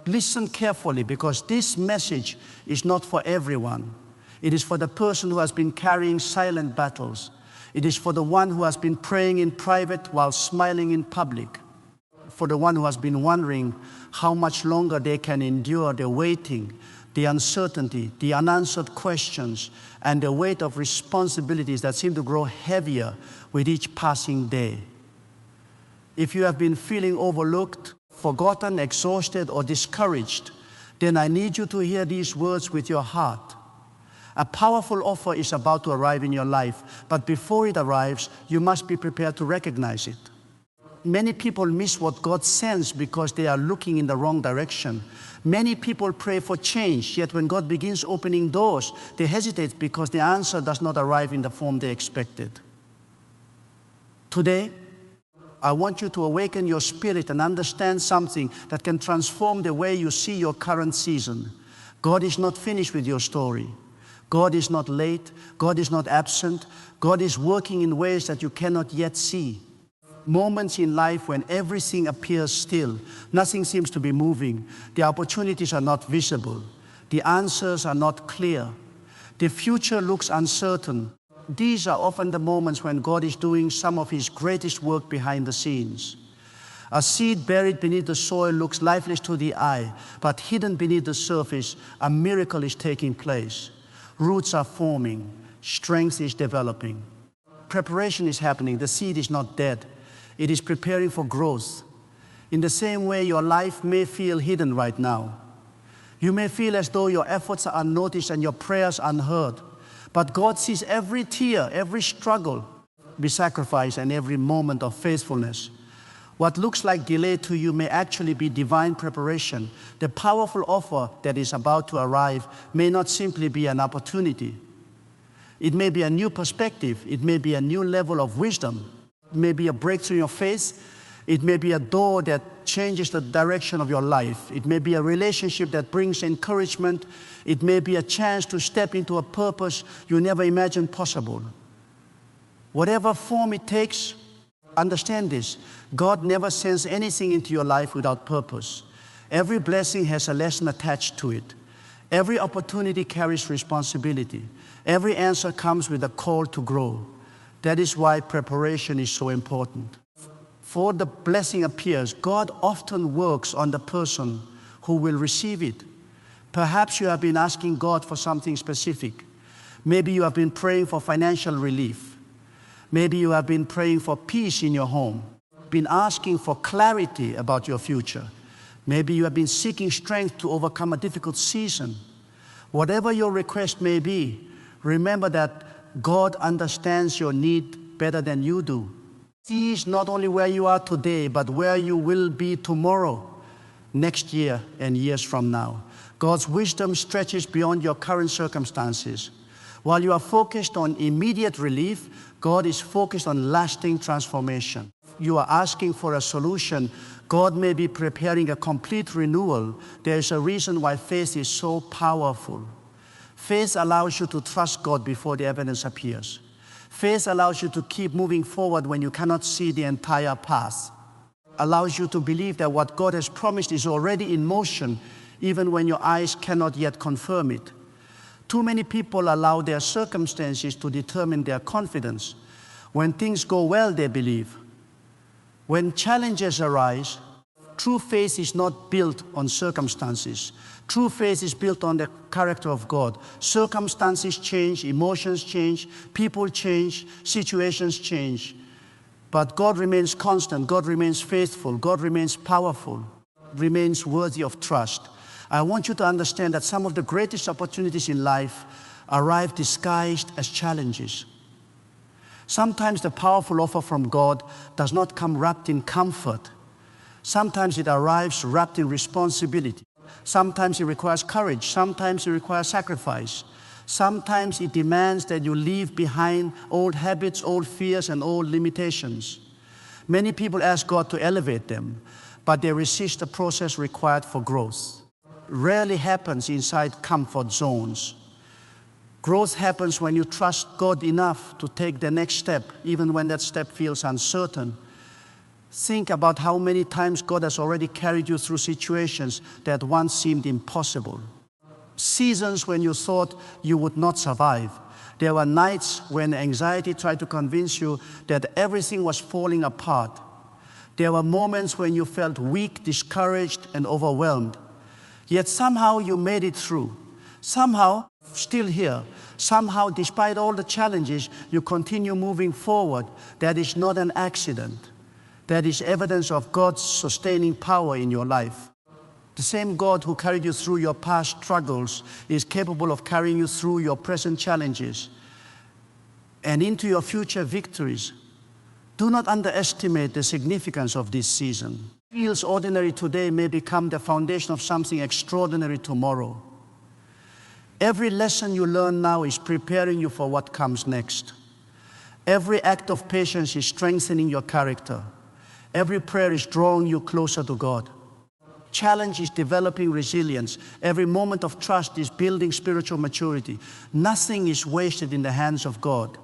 listen carefully, because this message is not for everyone. It is for the person who has been carrying silent battles. It is for the one who has been praying in private while smiling in public. For the one who has been wondering how much longer they can endure the waiting, the uncertainty, the unanswered questions, and the weight of responsibilities that seem to grow heavier with each passing day. If you have been feeling overlooked, forgotten, exhausted, or discouraged, then I need you to hear these words with your heart. A powerful offer is about to arrive in your life, but before it arrives, you must be prepared to recognize it. Many people miss what God sends because they are looking in the wrong direction. Many people pray for change, yet when God begins opening doors, they hesitate because the answer does not arrive in the form they expected. Today, I want you to awaken your spirit and understand something that can transform the way you see your current season. God is not finished with your story. God is not late. God is not absent. God is working in ways that you cannot yet see. Moments in life when everything appears still, nothing seems to be moving, the opportunities are not visible, the answers are not clear, the future looks uncertain. These are often the moments when God is doing some of His greatest work behind the scenes. A seed buried beneath the soil looks lifeless to the eye, but hidden beneath the surface, a miracle is taking place. Roots are forming, strength is developing. Preparation is happening, the seed is not dead. It is preparing for growth. In the same way, your life may feel hidden right now. You may feel as though your efforts are unnoticed and your prayers unheard. But God sees every tear, every struggle be sacrificed, and every moment of faithfulness. What looks like delay to you may actually be divine preparation. The powerful offer that is about to arrive may not simply be an opportunity. It may be a new perspective. It may be a new level of wisdom. It may be a breakthrough in your faith. It may be a door that changes the direction of your life. It may be a relationship that brings encouragement. It may be a chance to step into a purpose you never imagined possible. Whatever form it takes, understand this: God never sends anything into your life without purpose. Every blessing has a lesson attached to it. Every opportunity carries responsibility. Every answer comes with a call to grow. That is why preparation is so important. Before the blessing appears, God often works on the person who will receive it. Perhaps you have been asking God for something specific. Maybe you have been praying for financial relief. Maybe you have been praying for peace in your home, been asking for clarity about your future. Maybe you have been seeking strength to overcome a difficult season. Whatever your request may be, remember that God understands your need better than you do. He is not only where you are today, but where you will be tomorrow, next year, and years from now. God's wisdom stretches beyond your current circumstances. While you are focused on immediate relief, God is focused on lasting transformation. You are asking for a solution. God may be preparing a complete renewal. There is a reason why faith is so powerful. Faith allows you to trust God before the evidence appears. Faith allows you to keep moving forward when you cannot see the entire path. Allows you to believe that what God has promised is already in motion, even when your eyes cannot yet confirm it. Too many people allow their circumstances to determine their confidence. When things go well, they believe. When challenges arise, true faith is not built on circumstances. True faith is built on the character of God. Circumstances change, emotions change, people change, situations change. But God remains constant, God remains faithful, God remains powerful, remains worthy of trust. I want you to understand that some of the greatest opportunities in life arrive disguised as challenges. Sometimes the powerful offer from God does not come wrapped in comfort. Sometimes it arrives wrapped in responsibility. Sometimes it requires courage. Sometimes it requires sacrifice. Sometimes it demands that you leave behind old habits, old fears, and old limitations. Many people ask God to elevate them, but they resist the process required for growth. Rarely happens inside comfort zones. Growth happens when you trust God enough to take the next step, even when that step feels uncertain. Think about how many times God has already carried you through situations that once seemed impossible. Seasons when you thought you would not survive. There were nights when anxiety tried to convince you that everything was falling apart. There were moments when you felt weak, discouraged, and overwhelmed. Yet somehow you made it through. Somehow, still here. Somehow, despite all the challenges, you continue moving forward. That is not an accident. That is evidence of God's sustaining power in your life. The same God who carried you through your past struggles is capable of carrying you through your present challenges and into your future victories. Do not underestimate the significance of this season. What feels ordinary today may become the foundation of something extraordinary tomorrow. Every lesson you learn now is preparing you for what comes next. Every act of patience is strengthening your character. Every prayer is drawing you closer to God. Challenge is developing resilience. Every moment of trust is building spiritual maturity. Nothing is wasted in the hands of God.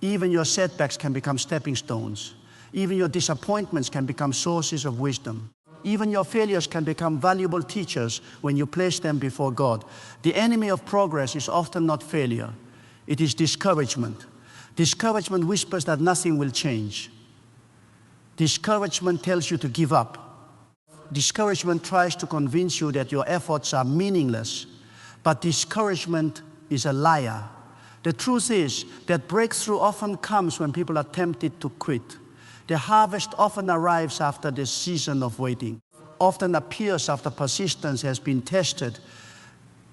Even your setbacks can become stepping stones. Even your disappointments can become sources of wisdom. Even your failures can become valuable teachers when you place them before God. The enemy of progress is often not failure. It is discouragement. Discouragement whispers that nothing will change. Discouragement tells you to give up. Discouragement tries to convince you that your efforts are meaningless. But discouragement is a liar. The truth is that breakthrough often comes when people are tempted to quit. The harvest often arrives after the season of waiting, often appears after persistence has been tested.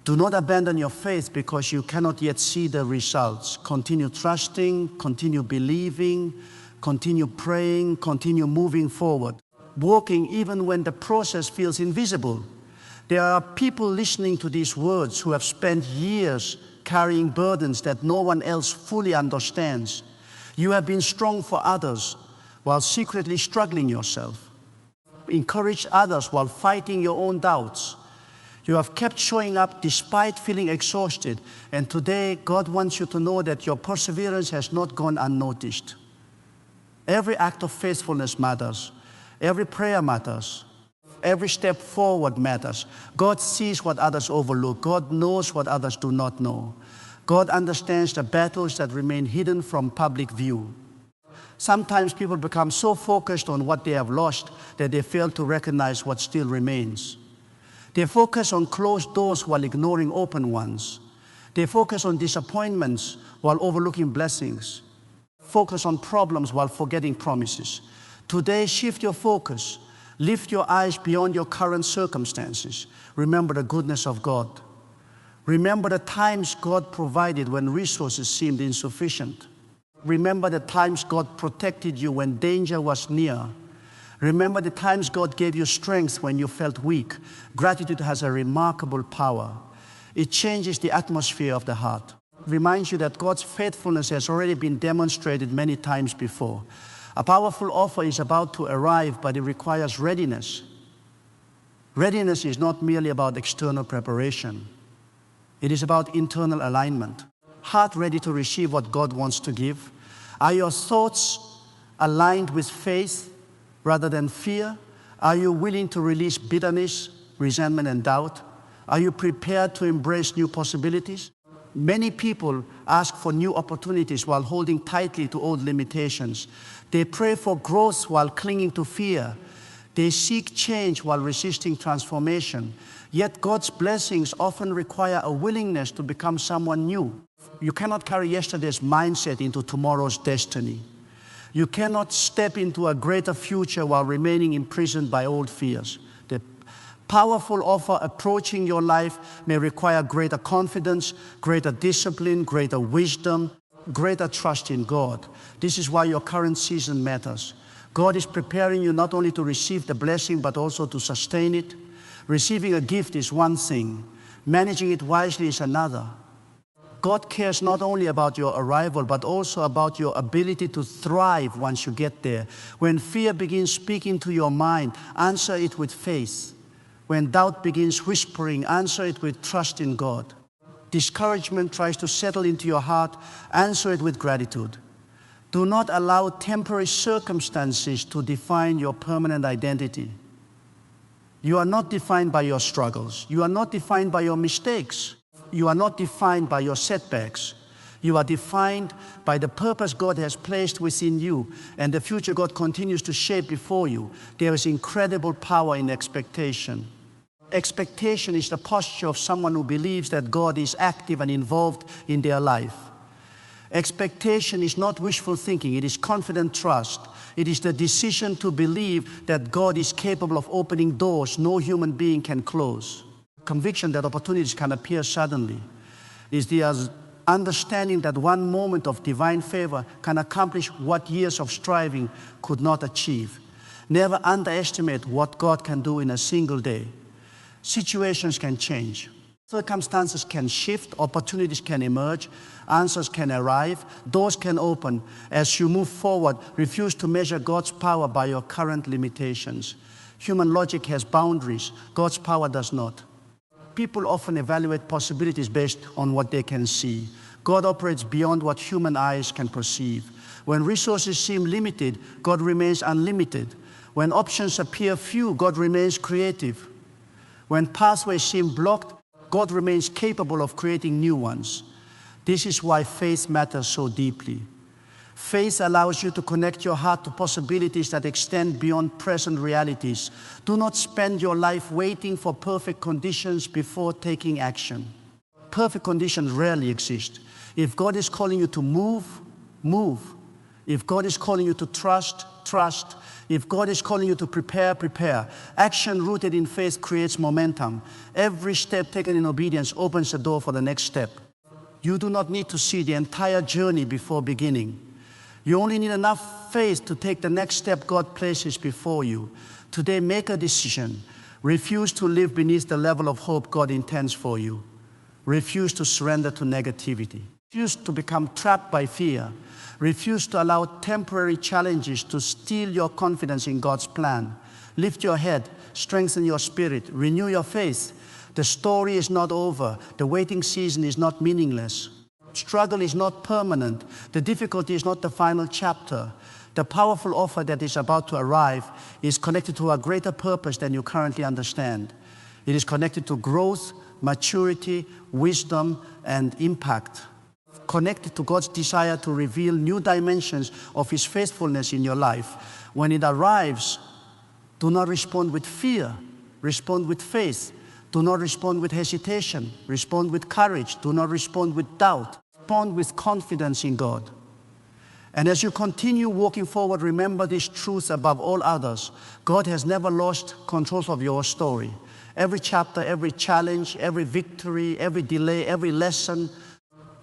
Do not abandon your faith because you cannot yet see the results. Continue trusting, continue believing, continue praying, continue moving forward, walking even when the process feels invisible. There are people listening to these words who have spent years carrying burdens that no one else fully understands. You have been strong for others while secretly struggling yourself. Encourage others while fighting your own doubts. You have kept showing up despite feeling exhausted. And today, God wants you to know that your perseverance has not gone unnoticed. Every act of faithfulness matters. Every prayer matters. Every step forward matters. God sees what others overlook. God knows what others do not know. God understands the battles that remain hidden from public view. Sometimes people become so focused on what they have lost that they fail to recognize what still remains. They focus on closed doors while ignoring open ones. They focus on disappointments while overlooking blessings. Focus on problems while forgetting promises. Today, shift your focus. Lift your eyes beyond your current circumstances. Remember the goodness of God. Remember the times God provided when resources seemed insufficient. Remember the times God protected you when danger was near. Remember the times God gave you strength when you felt weak. Gratitude has a remarkable power. It changes the atmosphere of the heart. It reminds you that God's faithfulness has already been demonstrated many times before. A powerful offer is about to arrive, but it requires readiness. Readiness is not merely about external preparation. It is about internal alignment. Heart ready to receive what God wants to give. Are your thoughts aligned with faith rather than fear? Are you willing to release bitterness, resentment, and doubt? Are you prepared to embrace new possibilities? Many people ask for new opportunities while holding tightly to old limitations. They pray for growth while clinging to fear. They seek change while resisting transformation. Yet God's blessings often require a willingness to become someone new. You cannot carry yesterday's mindset into tomorrow's destiny. You cannot step into a greater future while remaining imprisoned by old fears. The powerful offer approaching your life may require greater confidence, greater discipline, greater wisdom, greater trust in God. This is why your current season matters. God is preparing you not only to receive the blessing, but also to sustain it. Receiving a gift is one thing. Managing it wisely is another. God cares not only about your arrival, but also about your ability to thrive once you get there. When fear begins speaking to your mind, answer it with faith. When doubt begins whispering, answer it with trust in God. Discouragement tries to settle into your heart, answer it with gratitude. Do not allow temporary circumstances to define your permanent identity. You are not defined by your struggles. You are not defined by your mistakes. You are not defined by your setbacks. You are defined by the purpose God has placed within you and the future God continues to shape before you. There is incredible power in expectation. Expectation is the posture of someone who believes that God is active and involved in their life. Expectation is not wishful thinking, it is confident trust. It is the decision to believe that God is capable of opening doors no human being can close. Conviction that opportunities can appear suddenly. It is the understanding that one moment of divine favor can accomplish what years of striving could not achieve. Never underestimate what God can do in a single day. Situations can change. Circumstances can shift, opportunities can emerge, answers can arrive, doors can open. As you move forward, refuse to measure God's power by your current limitations. Human logic has boundaries, God's power does not. People often evaluate possibilities based on what they can see. God operates beyond what human eyes can perceive. When resources seem limited, God remains unlimited. When options appear few, God remains creative. When pathways seem blocked, God remains capable of creating new ones. This is why faith matters so deeply. Faith allows you to connect your heart to possibilities that extend beyond present realities. Do not spend your life waiting for perfect conditions before taking action. Perfect conditions rarely exist. If God is calling you to move, move. If God is calling you to trust, trust. If God is calling you to prepare, prepare. Action rooted in faith creates momentum. Every step taken in obedience opens the door for the next step. You do not need to see the entire journey before beginning. You only need enough faith to take the next step God places before you. Today, make a decision. Refuse to live beneath the level of hope God intends for you. Refuse to surrender to negativity. Refuse to become trapped by fear. Refuse to allow temporary challenges to steal your confidence in God's plan. Lift your head, strengthen your spirit, renew your faith. The story is not over. The waiting season is not meaningless. Struggle is not permanent. The difficulty is not the final chapter. The powerful offer that is about to arrive is connected to a greater purpose than you currently understand. It is connected to growth, maturity, wisdom, and impact. Connected to God's desire to reveal new dimensions of His faithfulness in your life. When it arrives, do not respond with fear. Respond with faith. Do not respond with hesitation. Respond with courage. Do not respond with doubt. Respond with confidence in God. And as you continue walking forward, remember this truth above all others. God has never lost control of your story. Every chapter, every challenge, every victory, every delay, every lesson,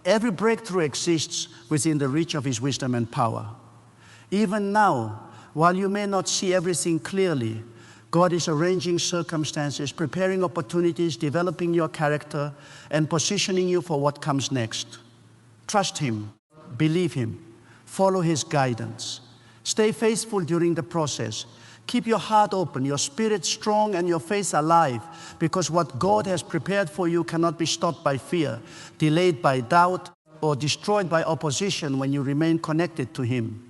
every breakthrough exists within the reach of His wisdom and power. Even now, while you may not see everything clearly, God is arranging circumstances, preparing opportunities, developing your character, and positioning you for what comes next. Trust Him, believe Him, follow His guidance. Stay faithful during the process. Keep your heart open, your spirit strong, and your faith alive, because what God has prepared for you cannot be stopped by fear, delayed by doubt, or destroyed by opposition when you remain connected to Him.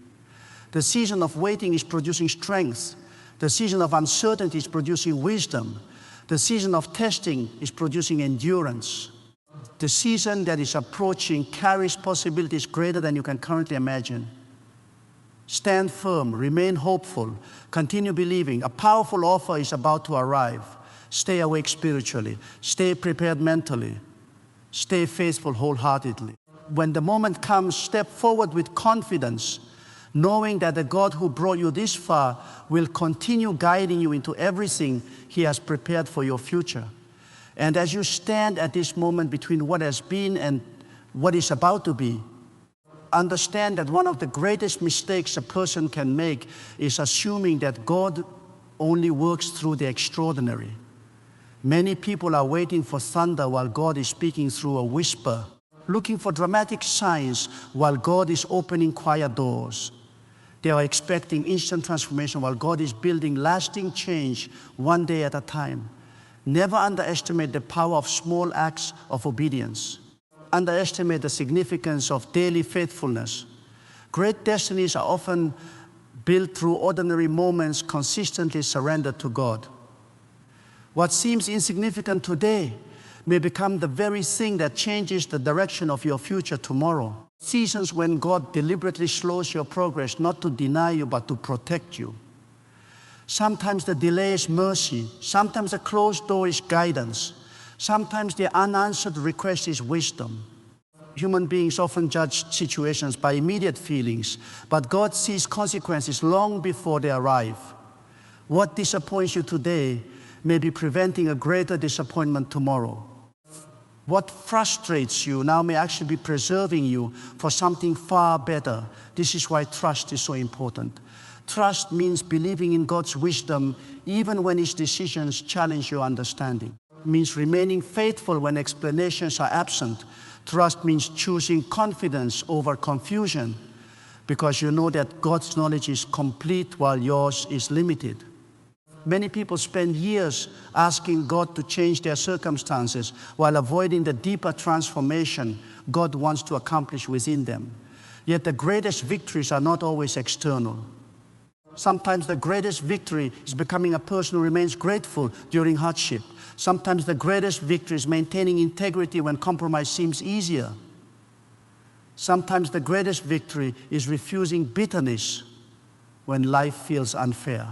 The season of waiting is producing strength. The season of uncertainty is producing wisdom. The season of testing is producing endurance. The season that is approaching carries possibilities greater than you can currently imagine. Stand firm, remain hopeful, continue believing. A powerful offer is about to arrive. Stay awake spiritually, stay prepared mentally, stay faithful wholeheartedly. When the moment comes, step forward with confidence, knowing that the God who brought you this far will continue guiding you into everything He has prepared for your future. And as you stand at this moment between what has been and what is about to be, understand that one of the greatest mistakes a person can make is assuming that God only works through the extraordinary. Many people are waiting for thunder while God is speaking through a whisper, looking for dramatic signs while God is opening quiet doors. They are expecting instant transformation while God is building lasting change one day at a time. Never underestimate the power of small acts of obedience. Underestimate the significance of daily faithfulness. Great destinies are often built through ordinary moments consistently surrendered to God. What seems insignificant today may become the very thing that changes the direction of your future tomorrow. Seasons when God deliberately slows your progress, not to deny you, but to protect you. Sometimes the delay is mercy. Sometimes the closed door is guidance. Sometimes the unanswered request is wisdom. Human beings often judge situations by immediate feelings, but God sees consequences long before they arrive. What disappoints you today may be preventing a greater disappointment tomorrow. What frustrates you now may actually be preserving you for something far better. This is why trust is so important. Trust means believing in God's wisdom even when His decisions challenge your understanding. It means remaining faithful when explanations are absent. Trust means choosing confidence over confusion because you know that God's knowledge is complete while yours is limited. Many people spend years asking God to change their circumstances while avoiding the deeper transformation God wants to accomplish within them. Yet the greatest victories are not always external. Sometimes the greatest victory is becoming a person who remains grateful during hardship. Sometimes the greatest victory is maintaining integrity when compromise seems easier. Sometimes the greatest victory is refusing bitterness when life feels unfair.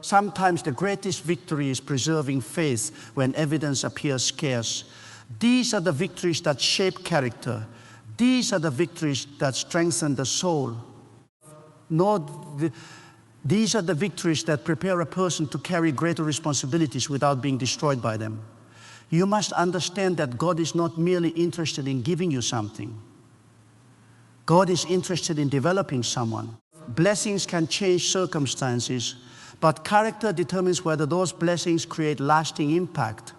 Sometimes the greatest victory is preserving faith when evidence appears scarce. These are the victories that shape character. These are the victories that strengthen the soul. These are the victories that prepare a person to carry greater responsibilities without being destroyed by them. You must understand that God is not merely interested in giving you something. God is interested in developing someone. Blessings can change circumstances, but character determines whether those blessings create lasting impact.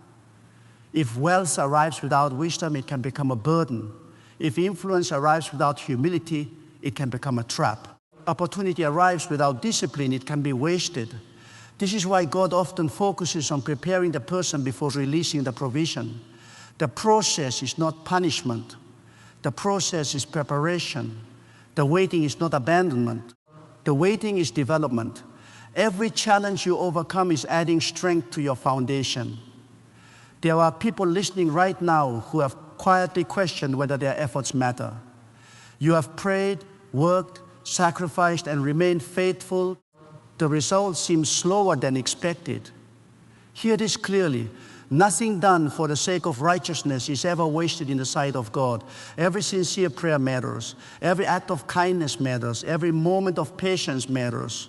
If wealth arrives without wisdom, it can become a burden. If influence arrives without humility, it can become a trap. Opportunity arrives without discipline, it can be wasted. This is why God often focuses on preparing the person before releasing the provision. The process is not punishment. The process is preparation. The waiting is not abandonment. The waiting is development. Every challenge you overcome is adding strength to your foundation. There are people listening right now who have quietly questioned whether their efforts matter. You have prayed, worked, sacrificed, and remained faithful. The results seem slower than expected. Hear this clearly. Nothing done for the sake of righteousness is ever wasted in the sight of God. Every sincere prayer matters. Every act of kindness matters. Every moment of patience matters.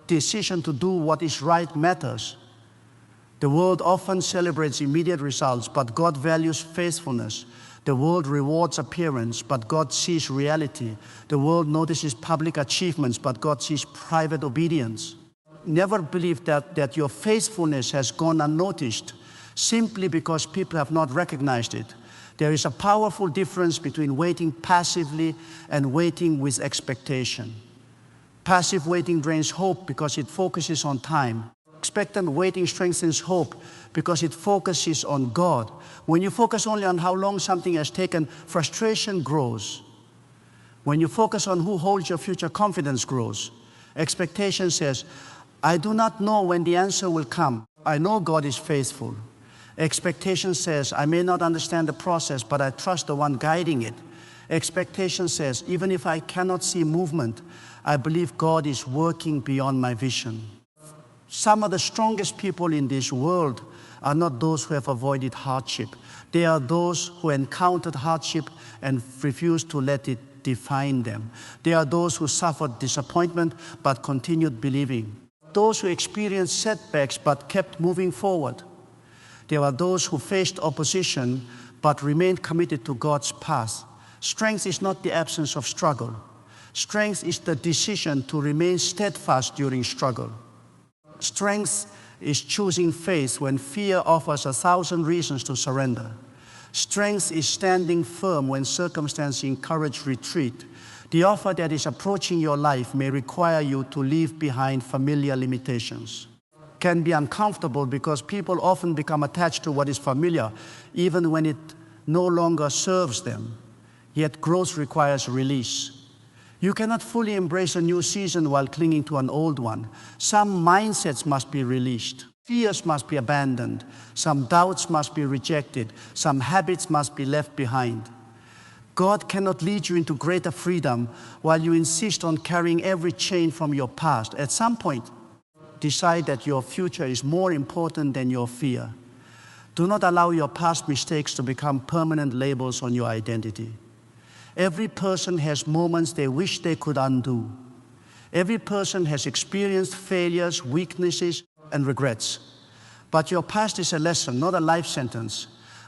Decision to do what is right matters. The world often celebrates immediate results, but God values faithfulness. The world rewards appearance, but God sees reality. The world notices public achievements, but God sees private obedience. Never believe that your faithfulness has gone unnoticed simply because people have not recognized it. There is a powerful difference between waiting passively and waiting with expectation. Passive waiting drains hope because it focuses on time. Expectant waiting strengthens hope because it focuses on God. When you focus only on how long something has taken, frustration grows. When you focus on who holds your future, confidence grows. Expectation says, I do not know when the answer will come. I know God is faithful. Expectation says, I may not understand the process, but I trust the one guiding it. Expectation says, even if I cannot see movement, I believe God is working beyond my vision. Some of the strongest people in this world are not those who have avoided hardship. They are those who encountered hardship and refused to let it define them. They are those who suffered disappointment but continued believing. Those who experienced setbacks but kept moving forward. There are those who faced opposition but remained committed to God's path. Strength is not the absence of struggle. Strength is the decision to remain steadfast during struggle. Strength is choosing faith when fear offers 1,000 reasons to surrender. Strength is standing firm when circumstances encourage retreat. The offer that is approaching your life may require you to leave behind familiar limitations. It can be uncomfortable because people often become attached to what is familiar, even when it no longer serves them. Yet growth requires release. You cannot fully embrace a new season while clinging to an old one. Some mindsets must be released. Fears must be abandoned. Some doubts must be rejected. Some habits must be left behind. God cannot lead you into greater freedom while you insist on carrying every chain from your past. At some point, decide that your future is more important than your fear. Do not allow your past mistakes to become permanent labels on your identity. Every person has moments they wish they could undo. Every person has experienced failures, weaknesses, and regrets. But your past is a lesson, not a life sentence.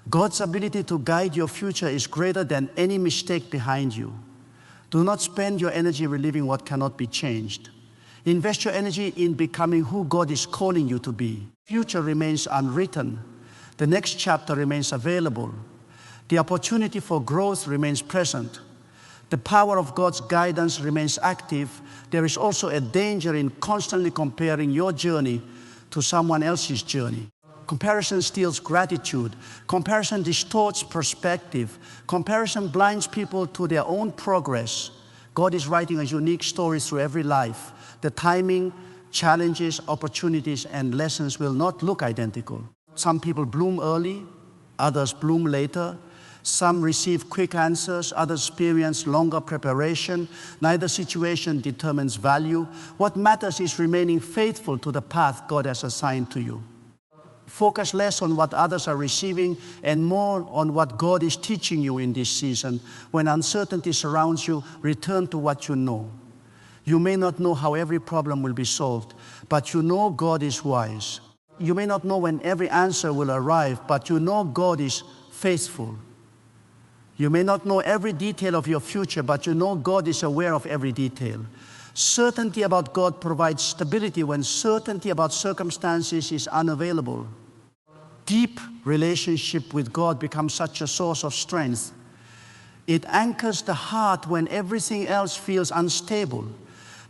God's ability to guide your future is greater than any mistake behind you. Do not spend your energy reliving what cannot be changed. Invest your energy in becoming who God is calling you to be. The future remains unwritten. The next chapter remains available. The opportunity for growth remains present. The power of God's guidance remains active. There is also a danger in constantly comparing your journey to someone else's journey. Comparison steals gratitude. Comparison distorts perspective. Comparison blinds people to their own progress. God is writing a unique story through every life. The timing, challenges, opportunities, and lessons will not look identical. Some people bloom early, others bloom later. Some receive quick answers, others experience longer preparation. Neither situation determines value. What matters is remaining faithful to the path God has assigned to you. Focus less on what others are receiving and more on what God is teaching you in this season. When uncertainty surrounds you, return to what you know. You may not know how every problem will be solved, but you know God is wise. You may not know when every answer will arrive, but you know God is faithful. You may not know every detail of your future, but you know God is aware of every detail. Certainty about God provides stability when certainty about circumstances is unavailable. Deep relationship with God becomes such a source of strength. It anchors the heart when everything else feels unstable.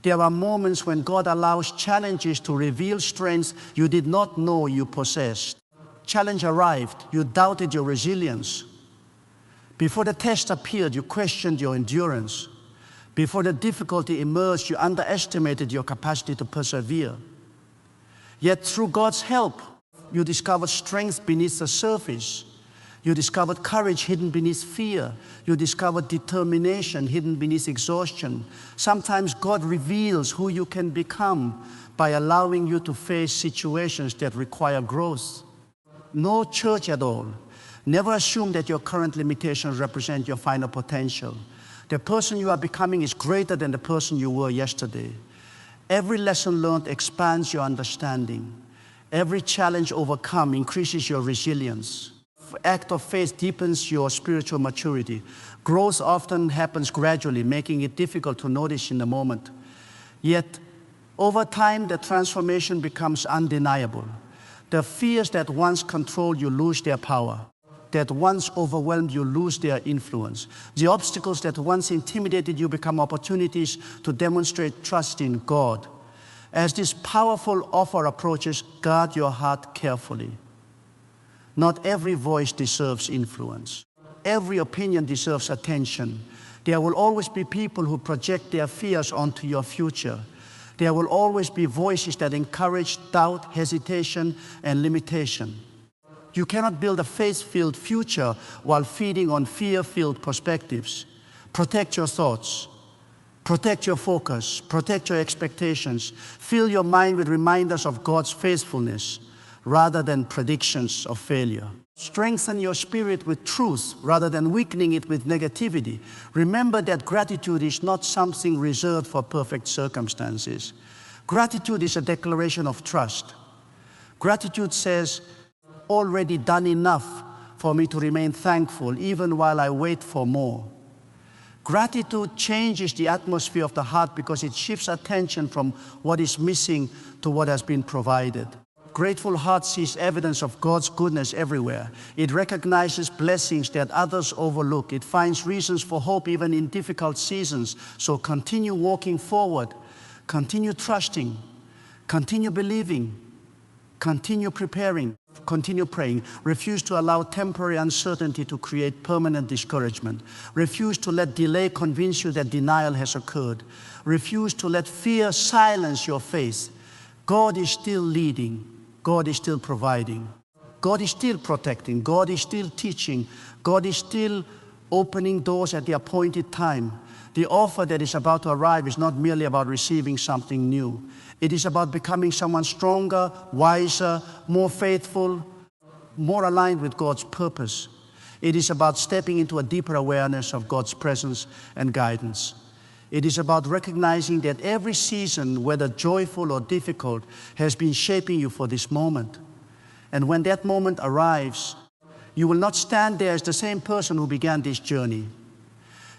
There are moments when God allows challenges to reveal strengths you did not know you possessed. Challenge arrived, you doubted your resilience. Before the test appeared, you questioned your endurance. Before the difficulty emerged, you underestimated your capacity to persevere. Yet through God's help, you discovered strength beneath the surface. You discovered courage hidden beneath fear. You discovered determination hidden beneath exhaustion. Sometimes God reveals who you can become by allowing you to face situations that require growth. No church at all. Never assume that your current limitations represent your final potential. The person you are becoming is greater than the person you were yesterday. Every lesson learned expands your understanding. Every challenge overcome increases your resilience. Act of faith deepens your spiritual maturity. Growth often happens gradually, making it difficult to notice in the moment. Yet, over time, the transformation becomes undeniable. The fears that once controlled you lose their power. That once overwhelmed you lose their influence. The obstacles that once intimidated you become opportunities to demonstrate trust in God. As this powerful offer approaches, guard your heart carefully. Not every voice deserves influence. Every opinion deserves attention. There will always be people who project their fears onto your future. There will always be voices that encourage doubt, hesitation, and limitation. You cannot build a faith-filled future while feeding on fear-filled perspectives. Protect your thoughts. Protect your focus. Protect your expectations. Fill your mind with reminders of God's faithfulness rather than predictions of failure. Strengthen your spirit with truth rather than weakening it with negativity. Remember that gratitude is not something reserved for perfect circumstances. Gratitude is a declaration of trust. Gratitude says, already done enough for me to remain thankful even while I wait for more. Gratitude changes the atmosphere of the heart because it shifts attention from what is missing to what has been provided. Grateful heart sees evidence of God's goodness everywhere. It recognizes blessings that others overlook. It finds reasons for hope even in difficult seasons. So continue walking forward. Continue trusting. Continue believing. Continue preparing. Continue praying. Refuse to allow temporary uncertainty to create permanent discouragement. Refuse to let delay convince you that denial has occurred. Refuse to let fear silence your faith. God is still leading. God is still providing. God is still protecting. God is still teaching. God is still opening doors at the appointed time. The offer that is about to arrive is not merely about receiving something new. It is about becoming someone stronger, wiser, more faithful, more aligned with God's purpose. It is about stepping into a deeper awareness of God's presence and guidance. It is about recognizing that every season, whether joyful or difficult, has been shaping you for this moment. And when that moment arrives, you will not stand there as the same person who began this journey.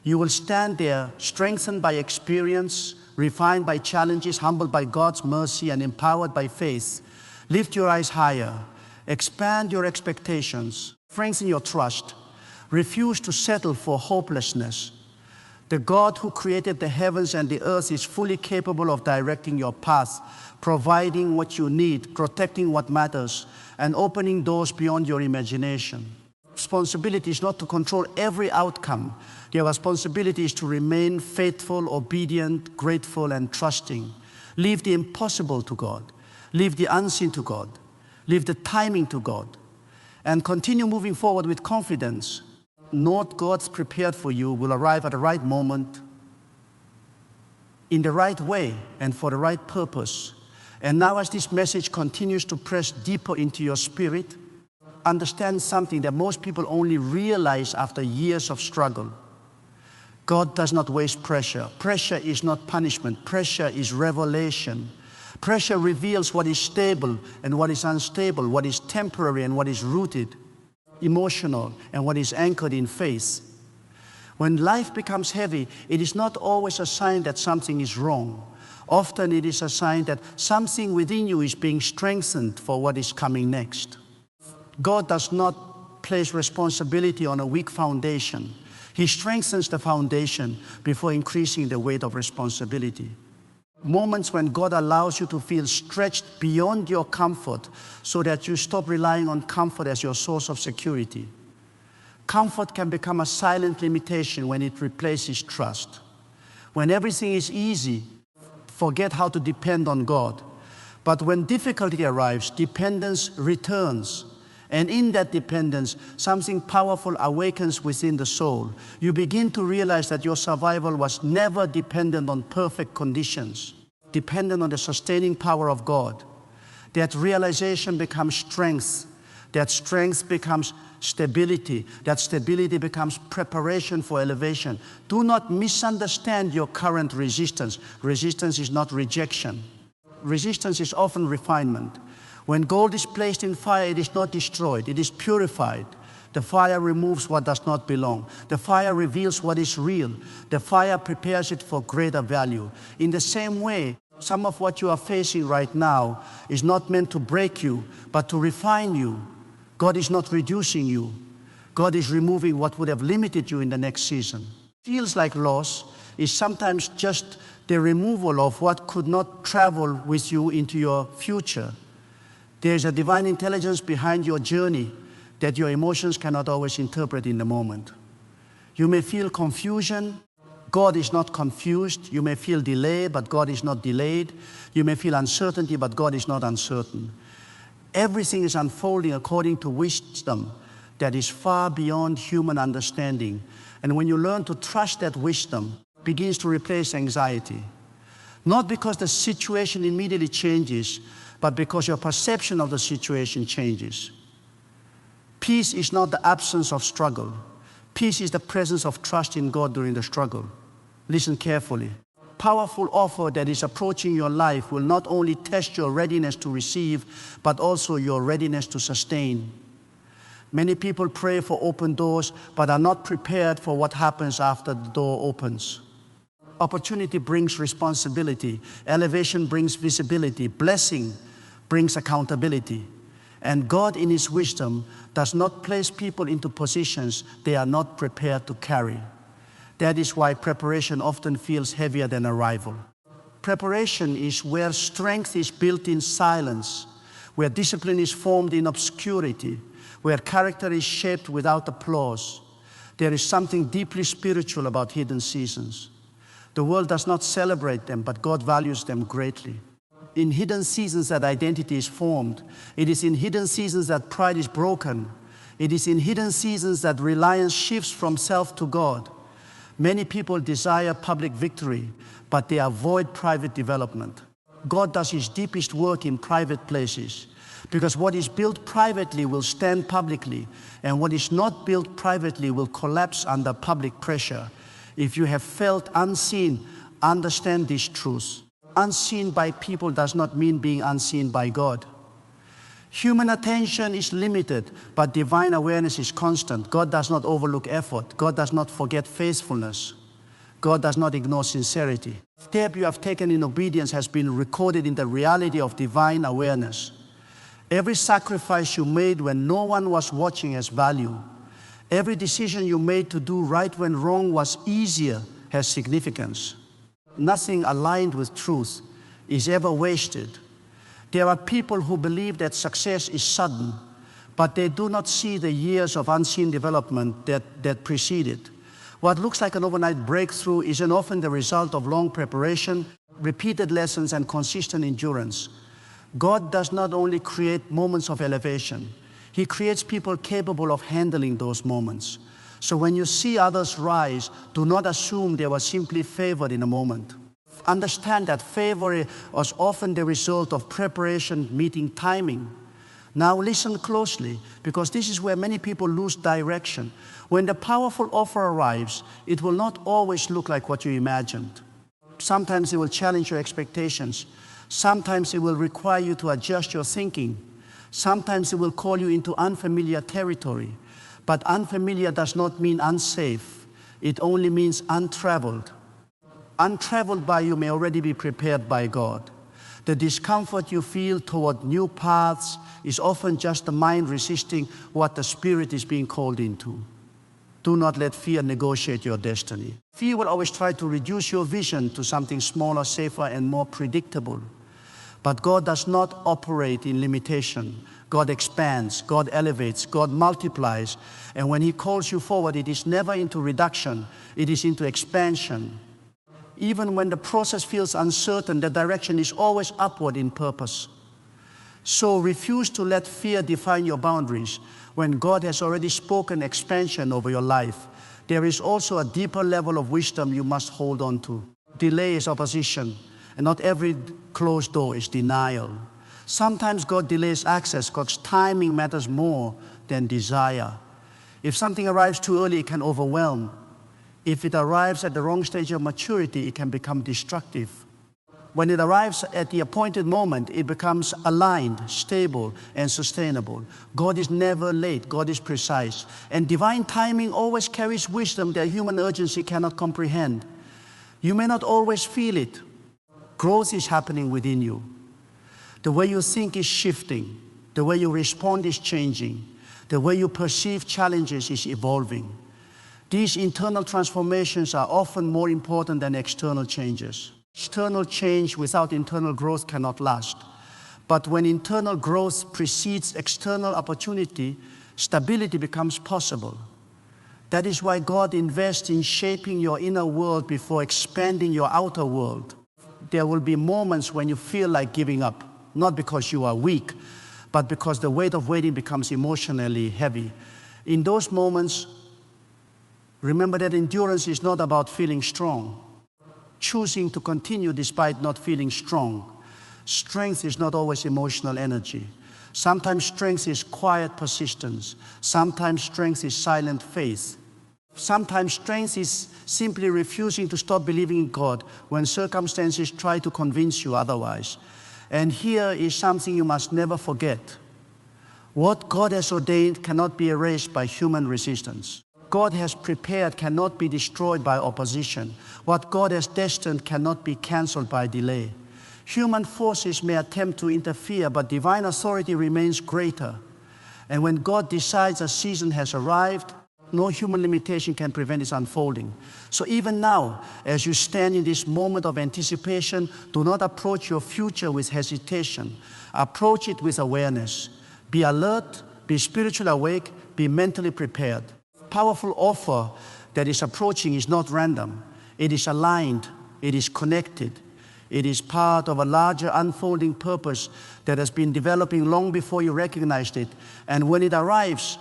You will stand there strengthened by experience, refined by challenges, humbled by God's mercy, and empowered by faith. Lift your eyes higher. Expand your expectations. Strengthen your trust. Refuse to settle for hopelessness. The God who created the heavens and the earth is fully capable of directing your path, providing what you need, protecting what matters, and opening doors beyond your imagination. Responsibility is not to control every outcome. Your responsibility is to remain faithful, obedient, grateful, and trusting. Leave the impossible to God. Leave the unseen to God. Leave the timing to God. And continue moving forward with confidence. What God's prepared for you will arrive at the right moment, in the right way, and for the right purpose. And now as this message continues to press deeper into your spirit, understand something that most people only realize after years of struggle. God does not waste pressure. Pressure is not punishment. Pressure is revelation. Pressure reveals what is stable and what is unstable, what is temporary and what is rooted, emotional, and what is anchored in faith. When life becomes heavy, it is not always a sign that something is wrong. Often it is a sign that something within you is being strengthened for what is coming next. God does not place responsibility on a weak foundation. He strengthens the foundation before increasing the weight of responsibility. Moments when God allows you to feel stretched beyond your comfort so that you stop relying on comfort as your source of security. Comfort can become a silent limitation when it replaces trust. When everything is easy, forget how to depend on God. But when difficulty arrives, dependence returns. And in that dependence, something powerful awakens within the soul. You begin to realize that your survival was never dependent on perfect conditions, dependent on the sustaining power of God. That realization becomes strength. That strength becomes stability. That stability becomes preparation for elevation. Do not misunderstand your current resistance. Resistance is not rejection. Resistance is often refinement. When gold is placed in fire, it is not destroyed, it is purified. The fire removes what does not belong. The fire reveals what is real. The fire prepares it for greater value. In the same way, some of what you are facing right now is not meant to break you, but to refine you. God is not reducing you. God is removing what would have limited you in the next season. Feels like loss is sometimes just the removal of what could not travel with you into your future. There is a divine intelligence behind your journey that your emotions cannot always interpret in the moment. You may feel confusion. God is not confused. You may feel delay, but God is not delayed. You may feel uncertainty, but God is not uncertain. Everything is unfolding according to wisdom that is far beyond human understanding. And when you learn to trust that wisdom, it begins to replace anxiety. Not because the situation immediately changes, but because your perception of the situation changes. Peace is not the absence of struggle. Peace is the presence of trust in God during the struggle. Listen carefully. Powerful offer that is approaching your life will not only test your readiness to receive, but also your readiness to sustain. Many people pray for open doors, but are not prepared for what happens after the door opens. Opportunity brings responsibility. Elevation brings visibility. Blessing brings accountability. And God, in His wisdom, does not place people into positions they are not prepared to carry. That is why preparation often feels heavier than arrival. Preparation is where strength is built in silence, where discipline is formed in obscurity, where character is shaped without applause. There is something deeply spiritual about hidden seasons. The world does not celebrate them, but God values them greatly. In hidden seasons that identity is formed. It is in hidden seasons that pride is broken. It is in hidden seasons that reliance shifts from self to God. Many people desire public victory, but they avoid private development. God does His deepest work in private places, because what is built privately will stand publicly, and what is not built privately will collapse under public pressure. If you have felt unseen, understand this truth. Unseen by people does not mean being unseen by God. Human attention is limited, but divine awareness is constant. God does not overlook effort. God does not forget faithfulness. God does not ignore sincerity. The step you have taken in obedience has been recorded in the reality of divine awareness. Every sacrifice you made when no one was watching has value. Every decision you made to do right when wrong was easier has significance. Nothing aligned with truth is ever wasted. There are people who believe that success is sudden, but they do not see the years of unseen development that preceded. What looks like an overnight breakthrough is often the result of long preparation, repeated lessons, and consistent endurance. God does not only create moments of elevation, He creates people capable of handling those moments. So when you see others rise, do not assume they were simply favored in a moment. Understand that favor was often the result of preparation meeting timing. Now listen closely, because this is where many people lose direction. When the powerful offer arrives, it will not always look like what you imagined. Sometimes it will challenge your expectations. Sometimes it will require you to adjust your thinking. Sometimes it will call you into unfamiliar territory. But unfamiliar does not mean unsafe. It only means untraveled. Untraveled by you may already be prepared by God. The discomfort you feel toward new paths is often just the mind resisting what the Spirit is being called into. Do not let fear negotiate your destiny. Fear will always try to reduce your vision to something smaller, safer, and more predictable. But God does not operate in limitation. God expands, God elevates, God multiplies. And when He calls you forward, it is never into reduction, it is into expansion. Even when the process feels uncertain, the direction is always upward in purpose. So refuse to let fear define your boundaries. When God has already spoken expansion over your life, there is also a deeper level of wisdom you must hold on to. Delay is opposition, and not every closed door is denial. Sometimes God delays access because timing matters more than desire. If something arrives too early, it can overwhelm. If it arrives at the wrong stage of maturity, it can become destructive. When it arrives at the appointed moment, it becomes aligned, stable, and sustainable. God is never late. God is precise. And divine timing always carries wisdom that human urgency cannot comprehend. You may not always feel it. Growth is happening within you. The way you think is shifting. The way you respond is changing. The way you perceive challenges is evolving. These internal transformations are often more important than external changes. External change without internal growth cannot last. But when internal growth precedes external opportunity, stability becomes possible. That is why God invests in shaping your inner world before expanding your outer world. There will be moments when you feel like giving up, not because you are weak, but because the weight of waiting becomes emotionally heavy. In those moments, remember that endurance is not about feeling strong, choosing to continue despite not feeling strong. Strength is not always emotional energy. Sometimes strength is quiet persistence. Sometimes strength is silent faith. Sometimes strength is simply refusing to stop believing in God when circumstances try to convince you otherwise. And here is something you must never forget. What God has ordained cannot be erased by human resistance. God has prepared cannot be destroyed by opposition. What God has destined cannot be canceled by delay. Human forces may attempt to interfere, but divine authority remains greater. And when God decides a season has arrived, No human limitation can prevent its unfolding. So even now, as you stand in this moment of anticipation, do not approach your future with hesitation. Approach it with awareness. Be alert, be spiritually awake, be mentally prepared. Powerful offer that is approaching is not random. It is aligned. It is connected. It is part of a larger unfolding purpose that has been developing long before you recognized it. And when it arrives,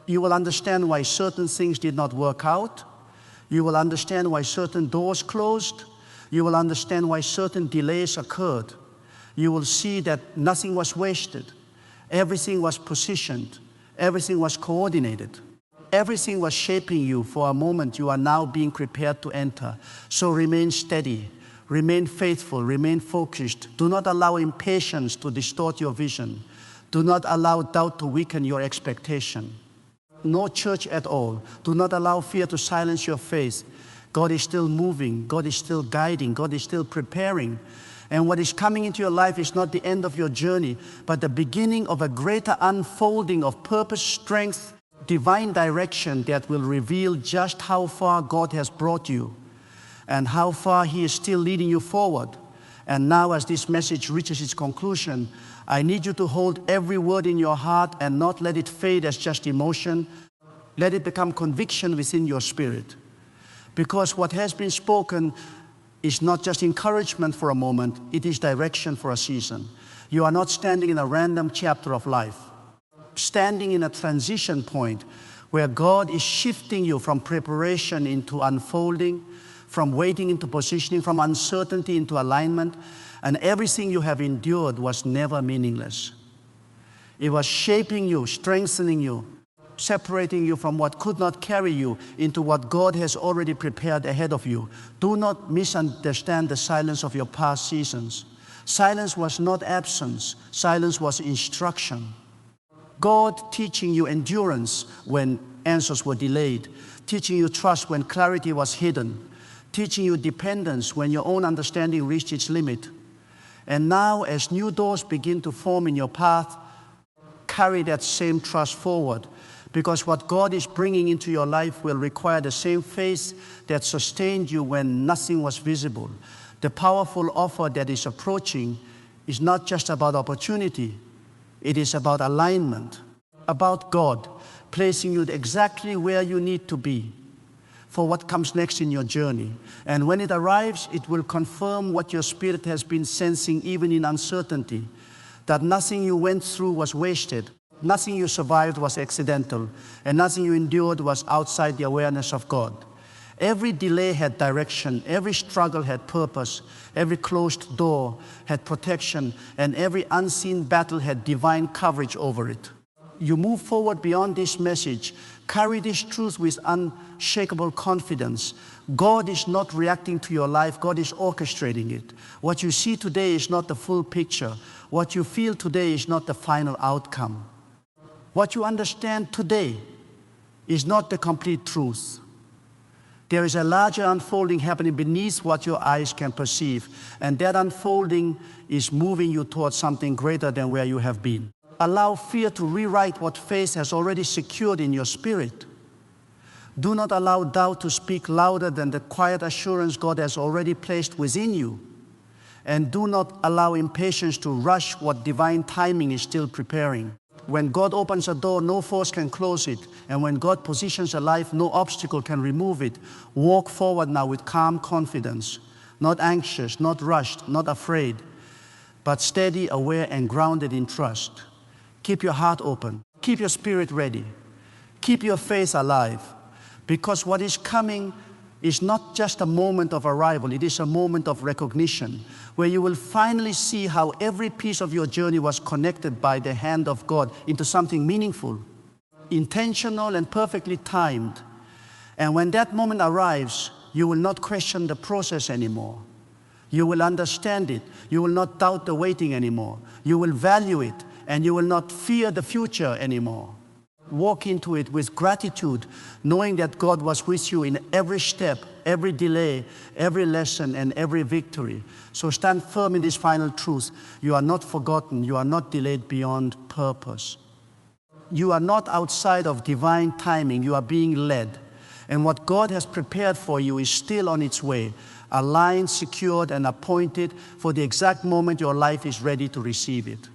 you will understand why certain things did not work out. You will understand why certain doors closed. You will understand why certain delays occurred. You will see that nothing was wasted. Everything was positioned. Everything was coordinated. Everything was shaping you for a moment you are now being prepared to enter. So remain steady, remain faithful, remain focused. Do not allow impatience to distort your vision. Do not allow doubt to weaken your expectation. No church at all. Do not allow fear to silence your faith. God is still moving. God is still guiding. God is still preparing. And what is coming into your life is not the end of your journey, but the beginning of a greater unfolding of purpose, strength, divine direction that will reveal just how far God has brought you and how far He is still leading you forward. And now, as this message reaches its conclusion, I need you to hold every word in your heart and not let it fade as just emotion. Let it become conviction within your spirit. Because what has been spoken is not just encouragement for a moment, it is direction for a season. You are not standing in a random chapter of life. Standing in a transition point where God is shifting you from preparation into unfolding, from waiting into positioning, from uncertainty into alignment, and everything you have endured was never meaningless. It was shaping you, strengthening you, separating you from what could not carry you into what God has already prepared ahead of you. Do not misunderstand the silence of your past seasons. Silence was not absence. Silence was instruction. God teaching you endurance when answers were delayed, teaching you trust when clarity was hidden, teaching you dependence when your own understanding reached its limit. And now, as new doors begin to form in your path, carry that same trust forward, because what God is bringing into your life will require the same faith that sustained you when nothing was visible. The powerful offer that is approaching is not just about opportunity. It is about alignment, about God placing you exactly where you need to be for what comes next in your journey. And when it arrives, it will confirm what your spirit has been sensing even in uncertainty, that nothing you went through was wasted, nothing you survived was accidental, and nothing you endured was outside the awareness of God. Every delay had direction, every struggle had purpose, every closed door had protection, and every unseen battle had divine coverage over it. You move forward beyond this message. Carry this truth with unshakable confidence. God is not reacting to your life, God is orchestrating it. What you see today is not the full picture. What you feel today is not the final outcome. What you understand today is not the complete truth. There is a larger unfolding happening beneath what your eyes can perceive, and that unfolding is moving you towards something greater than where you have been. Allow fear to rewrite what faith has already secured in your spirit. Do not allow doubt to speak louder than the quiet assurance God has already placed within you. And do not allow impatience to rush what divine timing is still preparing. When God opens a door, no force can close it. And when God positions a life, no obstacle can remove it. Walk forward now with calm confidence, not anxious, not rushed, not afraid, but steady, aware, and grounded in trust. Keep your heart open. Keep your spirit ready. Keep your faith alive. Because what is coming is not just a moment of arrival, it is a moment of recognition, where you will finally see how every piece of your journey was connected by the hand of God into something meaningful, intentional, and perfectly timed. And when that moment arrives, you will not question the process anymore. You will understand it. You will not doubt the waiting anymore. You will value it, and you will not fear the future anymore. Walk into it with gratitude, knowing that God was with you in every step, every delay, every lesson, and every victory. So stand firm in this final truth. You are not forgotten. You are not delayed beyond purpose. you are not outside of divine timing. You are being led. And what God has prepared for you is still on its way, aligned, secured, and appointed for the exact moment your life is ready to receive it.